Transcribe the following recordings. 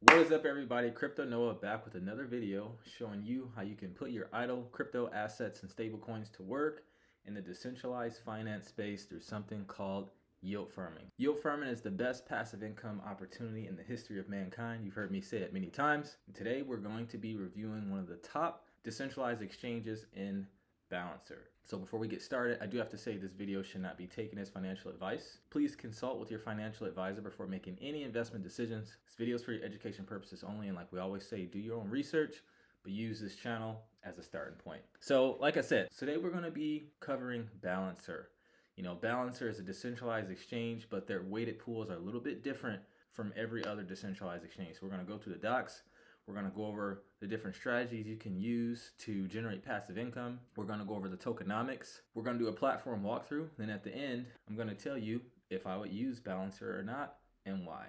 What is up, everybody? Crypto Noah back with another video showing you how you can put your idle crypto assets and stablecoins to work in the decentralized finance space through something called yield farming. Yield farming is the best passive income opportunity in the history of mankind. You've heard me say it many times. And today we're going to be reviewing one of the top decentralized exchanges in Balancer. So before we get started, I do have to say this video should not be taken as financial advice. Please consult with your financial advisor before making any investment decisions. This video is for your education purposes only, and like we always say, do your own research, but use this channel as a starting point. So like I said, today we're going to be covering Balancer. You know, Balancer is a decentralized exchange, but their weighted pools are a little bit different from every other decentralized exchange. So we're going to go to the docs. We're going to go over the different strategies you can use to generate passive income. We're going to go over the tokenomics. We're going to do a platform walkthrough. Then at the end, I'm going to tell you if I would use Balancer or not and why.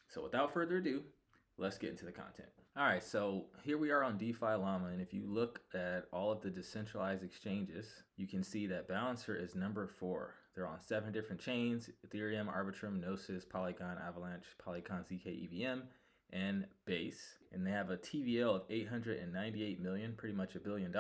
So without further ado, let's get into the content. All right, so here we are on DeFi Llama, and if you look at all of the decentralized exchanges, you can see that Balancer is number 4. They're on 7 different chains: Ethereum, Arbitrum, Gnosis, Polygon, Avalanche, Polygon ZK EVM, and Base. And they have a TVL of 898 million, pretty much $1 billion.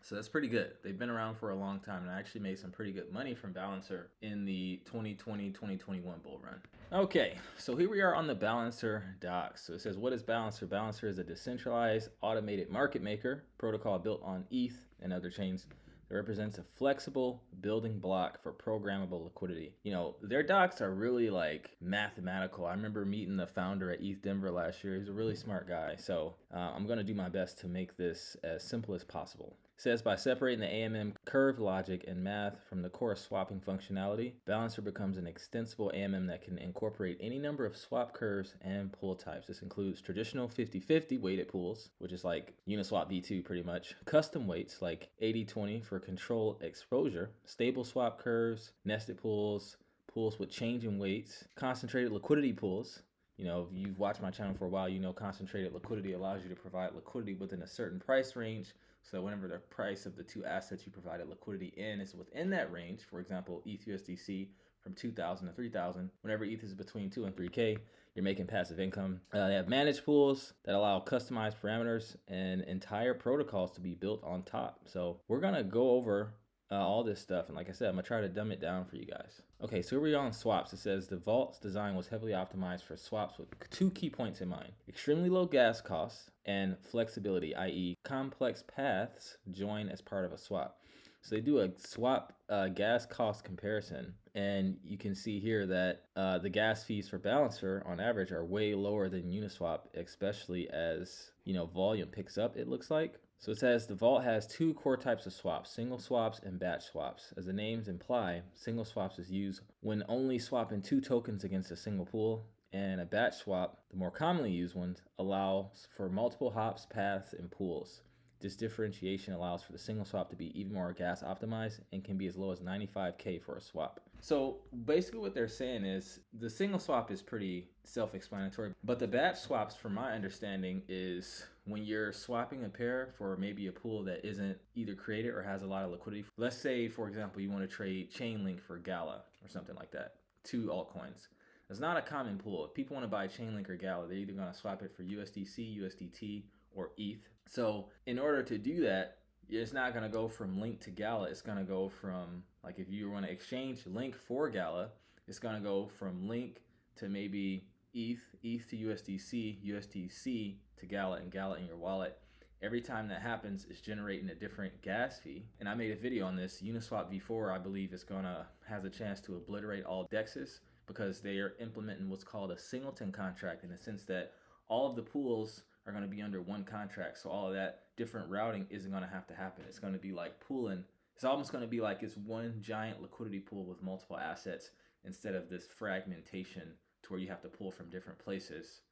So that's pretty good. They've been around for a long time, and I actually made some pretty good money from Balancer in the 2020-2021 bull run. Okay, so here we are on the Balancer docs. So it says, what is Balancer? Balancer is a decentralized automated market maker protocol built on ETH and other chains. It represents a flexible building block for programmable liquidity. You know, their docs are really like mathematical. I remember meeting the founder at ETH Denver last year. He's a really smart guy. So I'm going to do my best to make this as simple as possible. It says, by separating the AMM curve logic and math from the core swapping functionality, Balancer becomes an extensible AMM that can incorporate any number of swap curves and pool types. This includes traditional 50-50 weighted pools, which is like Uniswap v2 pretty much, custom weights like 80-20 for control exposure, stable swap curves, nested pools, pools with changing weights, concentrated liquidity pools. You know, if you've watched my channel for a while, you know concentrated liquidity allows you to provide liquidity within a certain price range. So whenever the price of the two assets you provided liquidity in is within that range, for example, ETH USDC from 2,000 to 3,000, whenever ETH is between 2 and 3K, you're making passive income. They have managed pools that allow customized parameters and entire protocols to be built on top. So we're going to go over all this stuff, and like I said, I'm gonna try to dumb it down for you guys. Okay, so here we are on swaps. It says the vault's design was heavily optimized for swaps with 2 key points in mind: extremely low gas costs and flexibility, i.e. complex paths join as part of a swap. So they do a swap gas cost comparison, and you can see here that the gas fees for Balancer on average are way lower than Uniswap, especially as, you know, volume picks up, it looks like. So it says the vault has 2 core types of swaps: single swaps and batch swaps. As the names imply, single swaps is used when only swapping 2 tokens against a single pool, and a batch swap, the more commonly used ones, allows for multiple hops, paths, and pools. This differentiation allows for the single swap to be even more gas optimized and can be as low as 95K for a swap. So basically what they're saying is the single swap is pretty self-explanatory, but the batch swaps, from my understanding, is when you're swapping a pair for maybe a pool that isn't either created or has a lot of liquidity. Let's say, for example, you want to trade Chainlink for Gala or something like that, 2 altcoins. It's not a common pool. If people want to buy Chainlink or Gala, they're either going to swap it for USDC, USDT, or ETH. So in order to do that, it's not going to go from Link to Gala. It's going to go from, like, if you want to exchange Link for Gala, it's going to go from Link to maybe ETH, ETH to USDC, USDC to Gala, and Gala in your wallet. Every time that happens, it's generating a different gas fee. And I made a video on this. Uniswap v4, I believe, has a chance to obliterate all DEXs because they are implementing what's called a singleton contract, in the sense that all of the pools are going to be under one contract. So all of that different routing isn't going to have to happen. It's going to be like pooling. It's almost going to be like it's one giant liquidity pool with multiple assets, instead of this fragmentation to where you have to pull from different places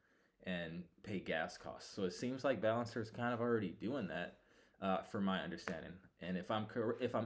and pay gas costs. So it seems like Balancer is kind of already doing that, from my understanding. And if I'm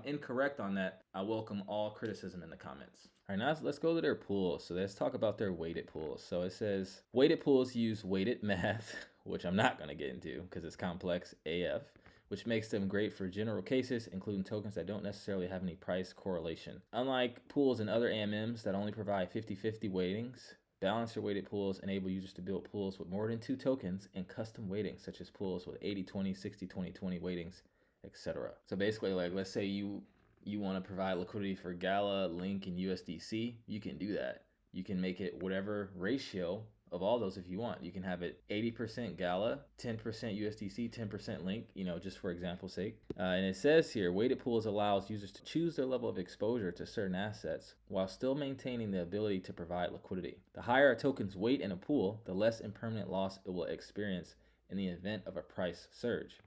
incorrect on that, I welcome all criticism in the comments. All right, now let's go to their pools. So let's talk about their weighted pools. So it says weighted pools use weighted math, which I'm not going to get into because it's complex AF, which makes them great for general cases, including tokens that don't necessarily have any price correlation. Unlike pools and other AMMs that only provide 50-50 weightings, Balancer weighted pools enable users to build pools with more than 2 tokens and custom weightings, such as pools with 80-20, 60-20, 20 weightings, etc. So basically, like, let's say you want to provide liquidity for Gala, Link, and USDC, you can do that. You can make it whatever ratio of all those if you want. You can have it 80% Gala, 10% USDC, 10% Link, just for example's sake. And it says here, weighted pools allows users to choose their level of exposure to certain assets while still maintaining the ability to provide liquidity. The higher a token's weight in a pool, the less impermanent loss it will experience in the event of a price surge.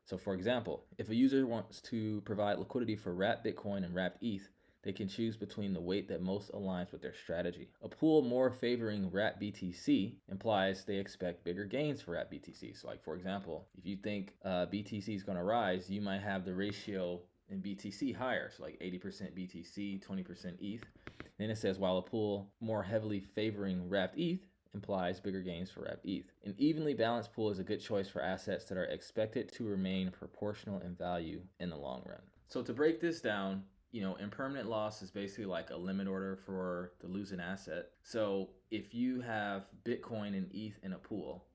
So for example, if a user wants to provide liquidity for wrapped Bitcoin and wrapped ETH, they can choose between the weight that most aligns with their strategy. A pool more favoring wrapped BTC implies they expect bigger gains for wrapped BTC. So like for example, if you think BTC is going to rise, you might have the ratio in BTC higher. So like 80% BTC, 20% ETH. Then it says while a pool more heavily favoring wrapped ETH implies bigger gains for wrapped ETH. An evenly balanced pool is a good choice for assets that are expected to remain proportional in value in the long run. So to break this down, impermanent loss is basically like a limit order for the losing asset. So if you have Bitcoin and ETH in a pool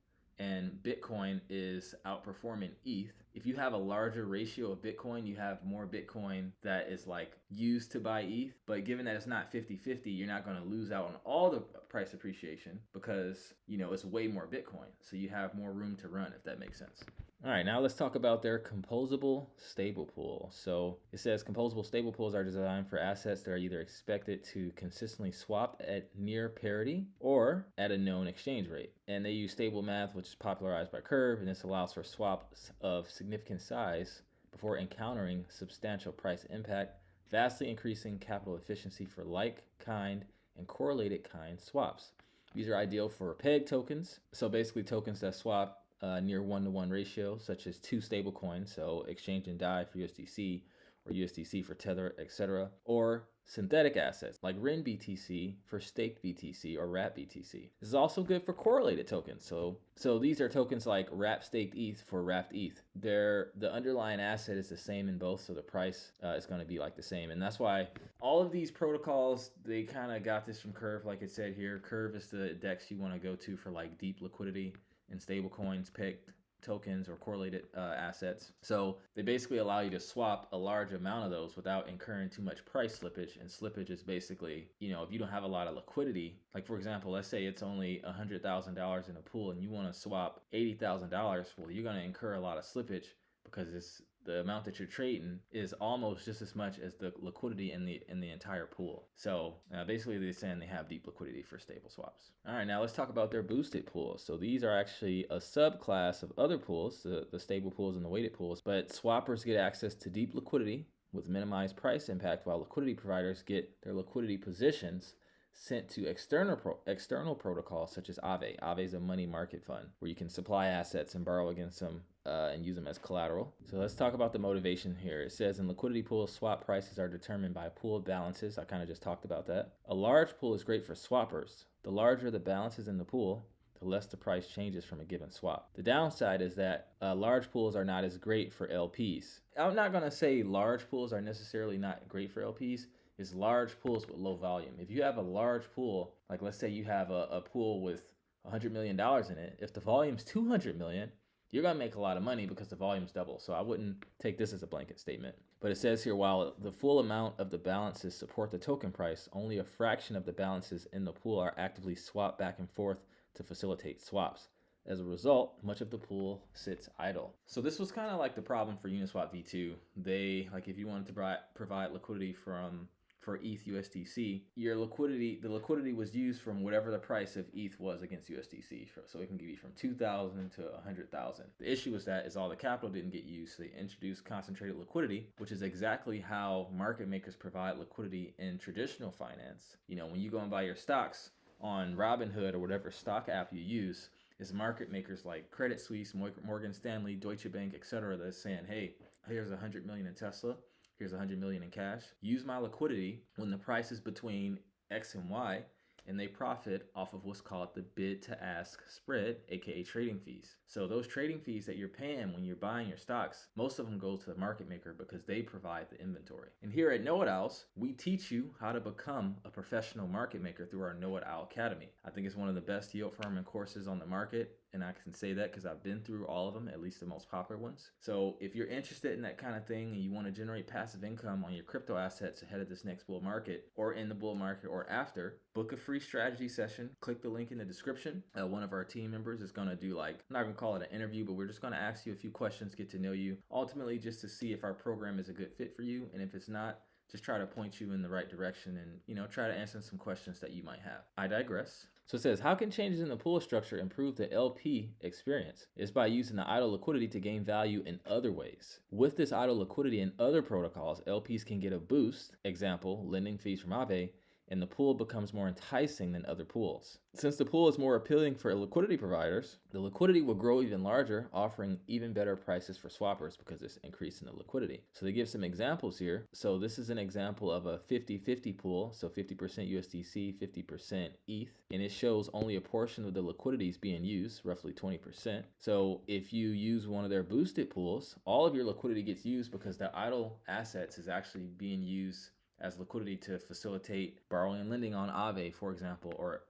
and Bitcoin is outperforming ETH, if you have a larger ratio of Bitcoin, you have more Bitcoin that is like used to buy ETH. But given that it's not 50-50, you're not going to lose out on all the price appreciation because, it's way more Bitcoin. So you have more room to run, if that makes sense. All right, now let's talk about their composable stable pool. So it says composable stable pools are designed for assets that are either expected to consistently swap at near parity or at a known exchange rate. And they use stable math, which is popularized by Curve, and this allows for swaps of significant size before encountering substantial price impact, vastly increasing capital efficiency for like kind and correlated kind swaps. These are ideal for peg tokens, so basically tokens that swap near 1-to-1 ratio, such as 2 stable coins, so Exchange and DAI for USDC or USDC for Tether, etc., or synthetic assets like REN BTC for staked BTC or wrapped BTC. This is also good for correlated tokens. So these are tokens like wrapped staked ETH for wrapped ETH. The underlying asset is the same in both, so the price is going to be like the same. And that's why all of these protocols, they kind of got this from Curve, like it said here. Curve is the DEX you want to go to for like deep liquidity in stable coins, pegged tokens, or correlated assets. So they basically allow you to swap a large amount of those without incurring too much price slippage. And slippage is basically, if you don't have a lot of liquidity, like for example, let's say it's only $100,000 in a pool and you want to swap $80,000, well, you're going to incur a lot of slippage because the amount that you're trading is almost just as much as the liquidity in the entire pool. So basically they're saying they have deep liquidity for stable swaps. All right, now let's talk about their boosted pools. So these are actually a subclass of other pools, the stable pools and the weighted pools, but swappers get access to deep liquidity with minimized price impact, while liquidity providers get their liquidity positions sent to external protocols such as Aave. Aave is a money market fund where you can supply assets and borrow against them and use them as collateral. So let's talk about the motivation here. It says in liquidity pools, swap prices are determined by pool balances. I kind of just talked about that. A large pool is great for swappers. The larger the balances in the pool, the less the price changes from a given swap. The downside is that large pools are not as great for LPs. I'm not going to say large pools are necessarily not great for LPs. Is large pools with low volume. If you have a large pool, like let's say you have a pool with $100 million in it, if the volume's 200 million, you're going to make a lot of money because the volume's double. So I wouldn't take this as a blanket statement. But it says here, while the full amount of the balances support the token price, only a fraction of the balances in the pool are actively swapped back and forth to facilitate swaps. As a result, much of the pool sits idle. So this was kind of like the problem for Uniswap v2. They, like if you wanted to provide liquidity for ETH USDC, the liquidity was used from whatever the price of ETH was against USDC. So it can give you from 2,000 to 100,000. The issue with that is all the capital didn't get used. So they introduced concentrated liquidity, which is exactly how market makers provide liquidity in traditional finance. When you go and buy your stocks on Robinhood or whatever stock app you use, it's market makers like Credit Suisse, Morgan Stanley, Deutsche Bank, etc. that's saying, hey, here's 100 million in Tesla. Here's 100 million in cash. Use my liquidity when the price is between X and Y, and they profit off of what's called the bid to ask spread, aka trading fees. So those trading fees that you're paying when you're buying your stocks, most of them go to the market maker because they provide the inventory. And here at Know It Owls, we teach you how to become a professional market maker through our Know It Owl Academy. I think it's one of the best yield farming courses on the market, and I can say that because I've been through all of them, at least the most popular ones. So if you're interested in that kind of thing and you want to generate passive income on your crypto assets ahead of this next bull market, or in the bull market or after, book a free strategy session. Click the link in the description. One of our team members is going to do, like, I'm not going to call it an interview, but we're just going to ask you a few questions, get to know you, ultimately just to see if our program is a good fit for you. And if it's not, just try to point you in the right direction and, try to answer some questions that you might have. I digress. So it says, how can changes in the pool structure improve the LP experience? It's by using the idle liquidity to gain value in other ways. With this idle liquidity in other protocols, LPs can get a boost, example, lending fees from Aave, and the pool becomes more enticing than other pools. Since the pool is more appealing for liquidity providers, the liquidity will grow even larger, offering even better prices for swappers because it's increasing the liquidity. So they give some examples here. So this is an example of a 50-50 pool, so 50% USDC, 50% ETH, and it shows only a portion of the liquidity is being used, roughly 20%. So if you use one of their boosted pools, all of your liquidity gets used because the idle assets is actually being used as liquidity to facilitate borrowing and lending on Aave, for example, or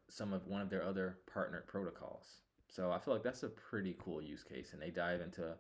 one of their other partnered protocols. So I feel like that's a pretty cool use case, and they dive into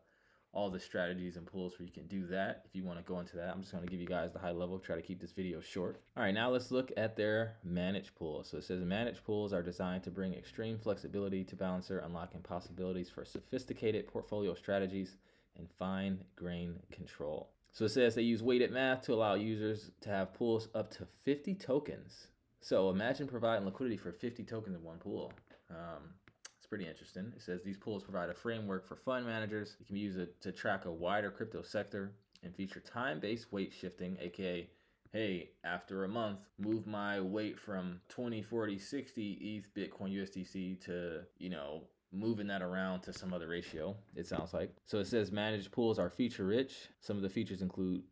all the strategies and pools where you can do that. If you want to go into that, I'm just going to give you guys the high level, try to keep this video short. All right, now let's look at their managed pools. So it says managed pools are designed to bring extreme flexibility to Balancer, unlocking possibilities for sophisticated portfolio strategies and fine-grained control. So it says they use weighted math to allow users to have pools up to 50 tokens. So imagine providing liquidity for 50 tokens in one pool. It's pretty interesting. It says these pools provide a framework for fund managers. It can be used to track a wider crypto sector and feature time-based weight shifting, aka, hey, after a month, move my weight from 20, 40, 60 ETH, Bitcoin, USDC to, moving that around to some other ratio, it sounds like. So it says managed pools are feature rich. Some of the features include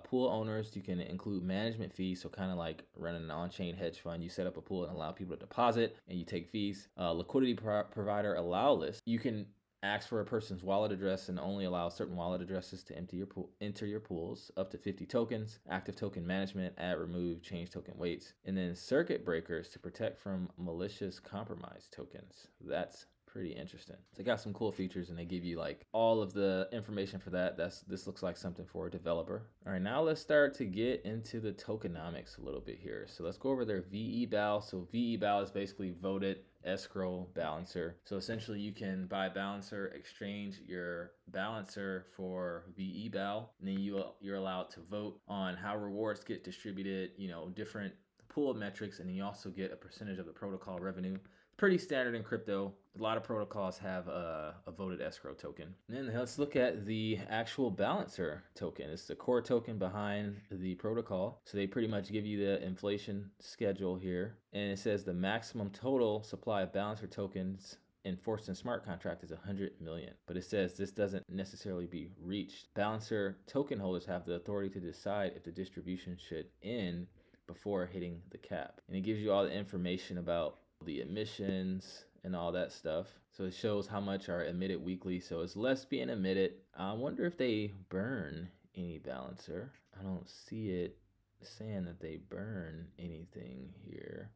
pool owners. You can include management fees, so kind of like running an on-chain hedge fund. You set up a pool and allow people to deposit and you take fees. Liquidity provider allow list. You can ask for a person's wallet address and only allow certain wallet addresses to enter your pools, up to 50 tokens. Active token management, add, remove, change token weights. And then circuit breakers to protect from malicious compromised tokens. That's pretty interesting. So they got some cool features and they give you like all of the information for that. This looks like something for a developer. All right, now let's start to get into the tokenomics a little bit here. So let's go over their VeBal. So VeBal is basically voted escrow balancer. So essentially you can buy Balancer, exchange your Balancer for VeBal, and then you're allowed to vote on how rewards get distributed, different pool metrics, and then you also get a percentage of the protocol revenue. Pretty standard in crypto. A lot of protocols have a voted escrow token. And then let's look at the actual Balancer token. It's the core token behind the protocol. So they pretty much give you the inflation schedule here. And it says the maximum total supply of Balancer tokens enforced in smart contract is 100 million. But it says this doesn't necessarily be reached. Balancer token holders have the authority to decide if the distribution should end before hitting the cap. And it gives you all the information about the emissions and all that stuff. So it shows how much are emitted weekly. So it's less being emitted. I wonder if they burn any Balancer. I don't see it saying that they burn anything here.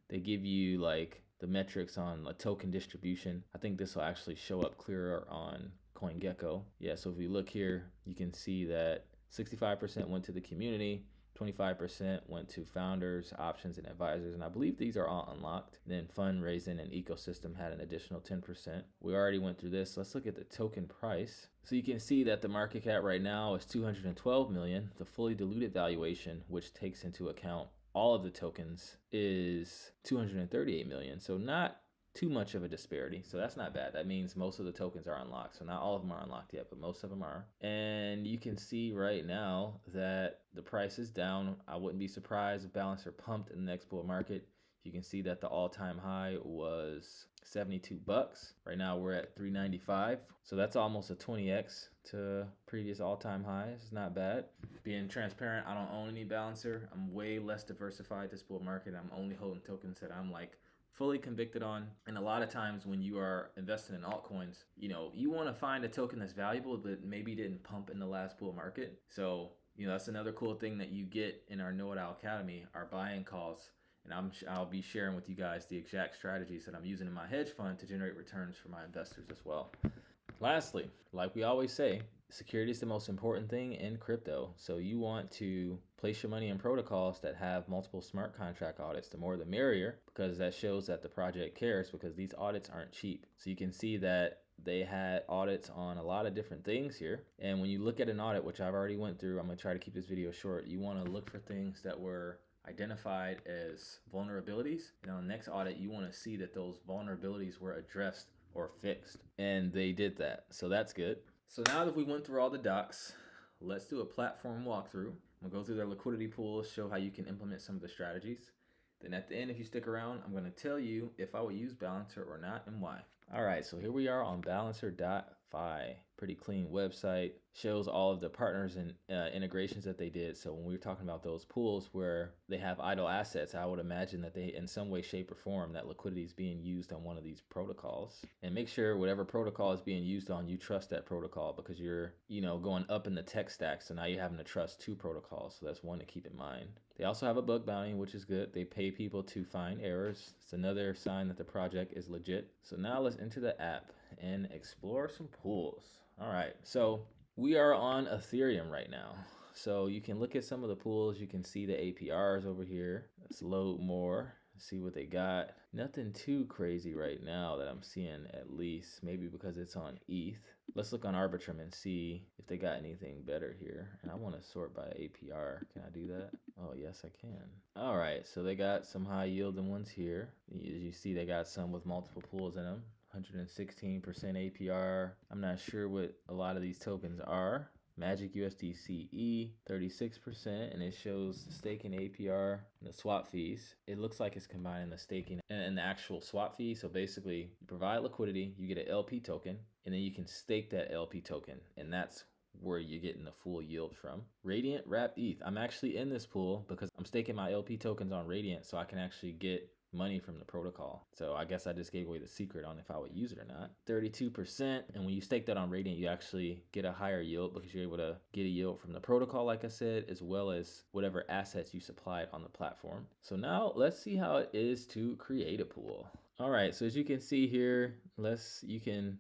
They give you like the metrics on a token distribution. I think this will actually show up clearer on CoinGecko. Yeah, so if we look here, you can see that 65% went to the community, 25% went to founders, options, and advisors, and I believe these are all unlocked. Then fundraising and ecosystem had an additional 10%. We already went through this. Let's look at the token price. So you can see that the market cap right now is 212 million. The fully diluted valuation, which takes into account all of the tokens, is 238 million. So not too much of a disparity. So that's not bad. That means most of the tokens are unlocked. So not all of them are unlocked yet, but most of them are. And you can see right now that the price is down. I wouldn't be surprised if Balancer pumped in the next bull market. You can see that the all-time high was 72 bucks. Right now we're at 395. So that's almost a 20x to previous all-time highs. It's not bad. Being transparent, I don't own any balancer. I'm way less diversified this bull market. I'm only holding tokens that I'm like fully convicted on. And a lot of times when you are investing in altcoins, you want to find a token that's valuable that maybe didn't pump in the last bull market. So, that's another cool thing that you get in our Know It All Academy, our buying calls. And I'll be sharing with you guys the exact strategies that I'm using in my hedge fund to generate returns for my investors as well. Lastly, like we always say, security is the most important thing in crypto. So you want to place your money in protocols that have multiple smart contract audits. The more the merrier, because that shows that the project cares, because these audits aren't cheap. So you can see that they had audits on a lot of different things here. And when you look at an audit, which I've already went through, I'm going to try to keep this video short. You want to look for things that were identified as vulnerabilities. And on the next audit, you want to see that those vulnerabilities were addressed or fixed. And they did that. So that's good. So now that we went through all the docs, let's do a platform walkthrough. I'm gonna go through their liquidity pools, show how you can implement some of the strategies. Then at the end, if you stick around, I'm gonna tell you if I would use Balancer or not and why. All right, so here we are on balancer.fi. Pretty clean website. Shows all of the partners and integrations that they did. So when we were talking about those pools where they have idle assets, I would imagine that they, in some way, shape, or form, that liquidity is being used on one of these protocols. And make sure whatever protocol is being used on, you trust that protocol, because you're, going up in the tech stack. So now you're having to trust two protocols. So that's one to keep in mind. They also have a bug bounty, which is good. They pay people to find errors. It's another sign that the project is legit. So now let's enter the app and explore some pools. All right, so we are on Ethereum right now. So you can look at some of the pools. You can see the APRs over here. Let's load more, see what they got. Nothing too crazy right now that I'm seeing, at least. Maybe because it's on ETH. Let's look on Arbitrum and see if they got anything better here. And I want to sort by APR. Can I do that? Oh, yes, I can. All right, so they got some high yielding ones here. As you see, they got some with multiple pools in them. 116% APR. I'm not sure what a lot of these tokens are. Magic USDCE, 36%, and it shows the staking APR and the swap fees. It looks like it's combining the staking and the actual swap fee. So basically, you provide liquidity, you get an LP token, and then you can stake that LP token, and that's where you're getting the full yield from. Radiant Wrapped ETH. I'm actually in this pool because I'm staking my LP tokens on Radiant, so I can actually get money from the protocol. So I guess I just gave away the secret on if I would use it or not. 32%, and when you stake that on Radiant, you actually get a higher yield because you're able to get a yield from the protocol, like I said, as well as whatever assets you supplied on the platform. So now let's see how it is to create a pool. All right, so as you can see here, you can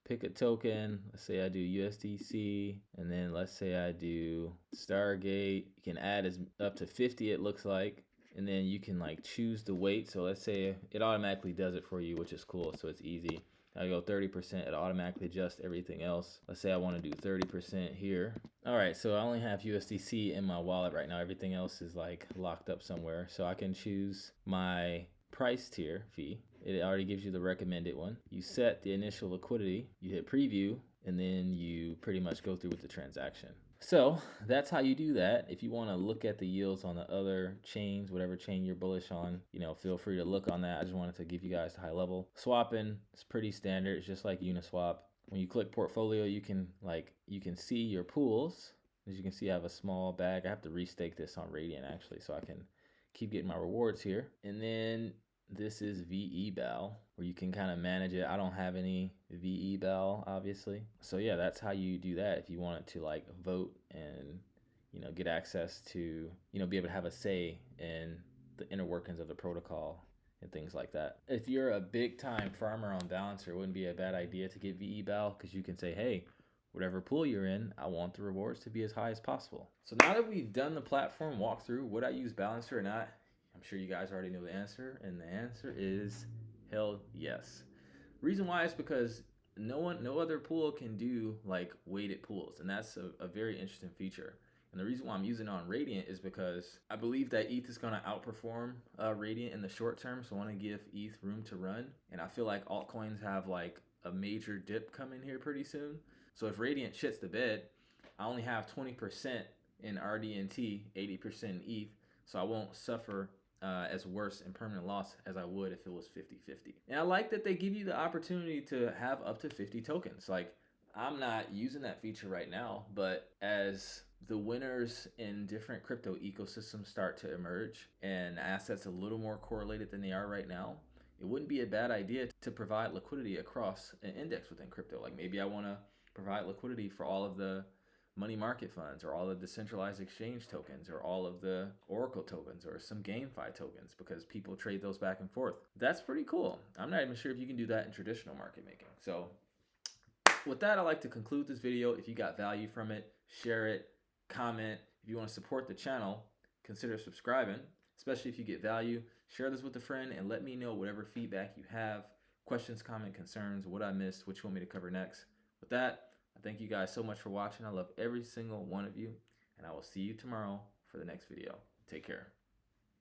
pick a token. Let's say I do USDC, and then let's say I do Stargate. You can add up to 50, it looks like. And then you can choose the weight. So let's say it automatically does it for you, which is cool. So it's easy. I go 30%, it automatically adjusts everything else. Let's say I want to do 30% here. All right, so I only have USDC in my wallet right now. Everything else is locked up somewhere. So I can choose my price tier fee. It already gives you the recommended one. You set the initial liquidity, you hit preview, and then you pretty much go through with the transaction. So that's how you do that. If you want to look at the yields on the other chains, whatever chain you're bullish on, feel free to look on that. I just wanted to give you guys the high level. Swapping is pretty standard. It's just like Uniswap. When you click portfolio, you can see your pools. As you can see, I have a small bag. I have to restake this on Radiant actually, so I can keep getting my rewards here. And then this is VEBAL, where you can kind of manage it. I don't have any VEBAL, obviously. So yeah, that's how you do that if you wanted to vote and, get access to, be able to have a say in the inner workings of the protocol and things like that. If you're a big time farmer on Balancer, it wouldn't be a bad idea to get VEBAL, because you can say, hey, whatever pool you're in, I want the rewards to be as high as possible. So now that we've done the platform walkthrough, would I use Balancer or not? I'm sure you guys already know the answer, and the answer is hell yes. Reason why is because no other pool can do weighted pools, and that's a very interesting feature. And the reason why I'm using it on Radiant is because I believe that ETH is going to outperform Radiant in the short term, so I want to give ETH room to run. And I feel like altcoins have a major dip coming here pretty soon. So if Radiant shits the bed, I only have 20% in RDNT, 80% in ETH, so I won't suffer as worse in permanent loss as I would if it was 50-50. And I like that they give you the opportunity to have up to 50 tokens. Like, I'm not using that feature right now, but as the winners in different crypto ecosystems start to emerge and assets a little more correlated than they are right now, it wouldn't be a bad idea to provide liquidity across an index within crypto. Like, maybe I want to provide liquidity for all of the money market funds, or all the decentralized exchange tokens, or all of the Oracle tokens, or some GameFi tokens, because people trade those back and forth. That's pretty cool. I'm not even sure if you can do that in traditional market making. So with that, I'd like to conclude this video. If you got value from it, share it, comment. If you want to support the channel, consider subscribing, especially if you get value. Share this with a friend and let me know whatever feedback you have, questions, comment, concerns, what I missed, what you want me to cover next. With that, I thank you guys so much for watching. I love every single one of you, and I will see you tomorrow for the next video. Take care.